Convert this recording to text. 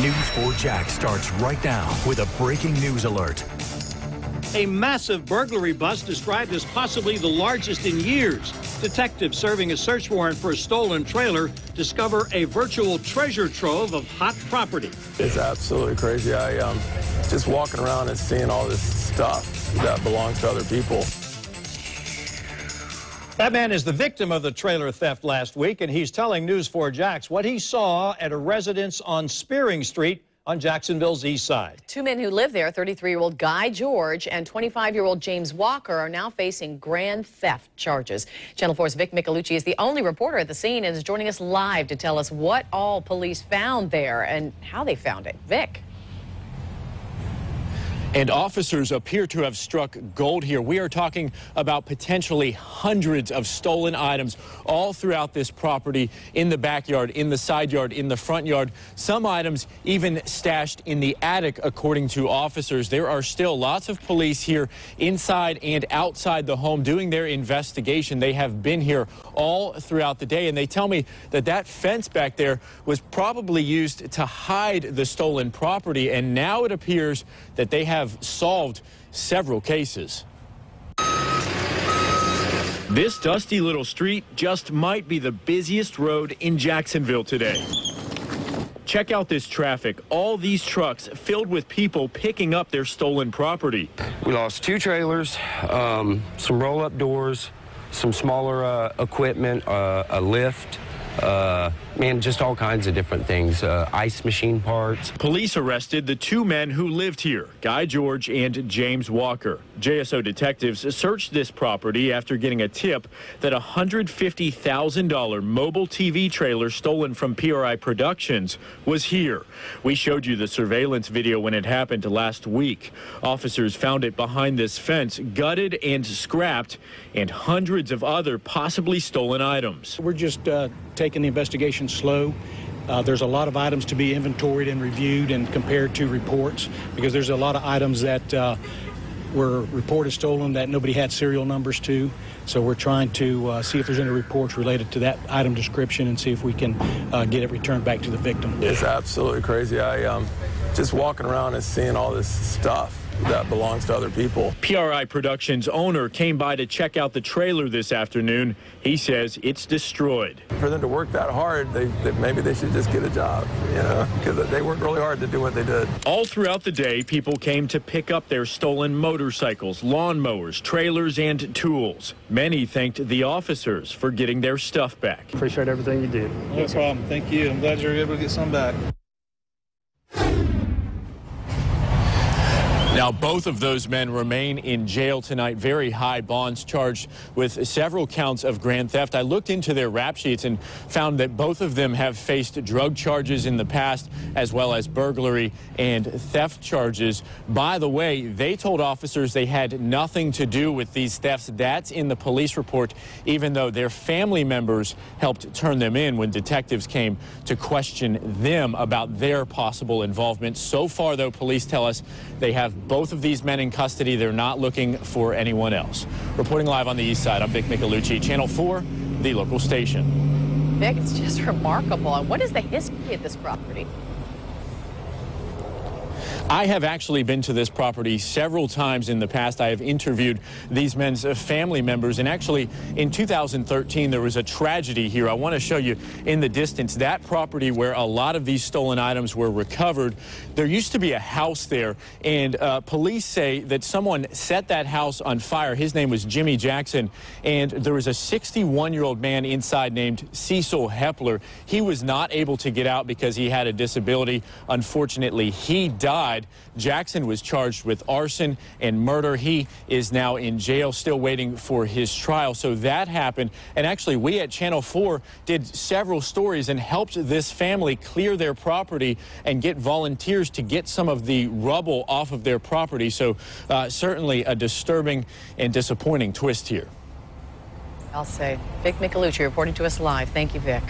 News 4 Jax starts right now with a breaking news alert. A massive burglary bust described as possibly the largest in years. Detectives serving a search warrant for a stolen trailer discover a virtual treasure trove of hot property. It's absolutely crazy. Just walking around and seeing all this stuff that belongs to other people. That man is the victim of the trailer theft last week, and he's telling News 4 Jax what he saw at a residence on Spearing Street on Jacksonville's East Side. Two men who live there, 33-year-old Guy George and 25-year-old James Walker, are now facing grand theft charges. Channel 4's Vic Michelucci is the only reporter at the scene and is joining us live to tell us what all police found there and how they found it. Vic. And officers appear to have struck gold here. We are talking about potentially hundreds of stolen items all throughout this property, in the backyard, in the side yard, in the front yard. Some items even stashed in the attic, according to officers. There are still lots of police here inside and outside the home doing their investigation. They have been here all throughout the day, and they tell me that that fence back there was probably used to hide the stolen property, and now it appears that they have solved several cases. This dusty little street just might be the busiest road in Jacksonville today. Check out this traffic. All these trucks filled with people picking up their stolen property. We lost 2 trailers, some roll-up doors, some smaller equipment, a lift. Man, just all kinds of different things, ice machine parts. Police arrested the 2 men who lived here, Guy George and James Walker. JSO detectives searched this property after getting a tip that a $150,000 mobile TV trailer stolen from PRI Productions was here. We showed you the surveillance video when it happened last week. Officers found it behind this fence, gutted and scrapped, and hundreds of other possibly stolen items. We're just taking the investigation slow. There's a lot of items to be inventoried and reviewed and compared to reports, because there's a lot of items that were reported stolen that nobody had serial numbers to. So we're trying to see if there's any reports related to that item description and see if we can get it returned back to the victim. It's absolutely crazy. Just walking around and seeing all this stuff that belongs to other people. PRI Productions owner came by to check out the trailer this afternoon. He says it's destroyed. For them to work that hard, maybe they should just get a job, you know, because they worked really hard to do what they did. All throughout the day, people came to pick up their stolen motorcycles, lawnmowers, trailers, and tools. Many thanked the officers for getting their stuff back. Appreciate everything you did. No problem. Thank you. I'm glad you were able to get some back. Now, both of those men remain in jail tonight. Very high bonds charged with several counts of grand theft. I looked into their rap sheets and found that both of them have faced drug charges in the past, as well as burglary and theft charges. By the way, they told officers they had nothing to do with these thefts. That's in the police report, even though their family members helped turn them in when detectives came to question them about their possible involvement. So far, though, police tell us they have both of these men in custody. They're not looking for anyone else. Reporting live on the East Side, I'm Vic Michelucci, Channel 4, the local station. Vic, it's just remarkable. What is the history of this property? I have actually been to this property several times in the past. I have interviewed these men's family members, and actually in 2013 there was a tragedy here. I want to show you in the distance that property where a lot of these stolen items were recovered. There used to be a house there, and police say that someone set that house on fire. His name was Jimmy Jackson, and there was a 61-year-old man inside named Cecil Hepler. He was not able to get out because he had a disability. Unfortunately, he died. Jackson was charged with arson and murder. He is now in jail, still waiting for his trial. So that happened. And actually, we at Channel 4 did several stories and helped this family clear their property and get volunteers to get some of the rubble off of their property. So certainly a disturbing and disappointing twist here. I'll say. Vic Michelucci reporting to us live. Thank you, Vic.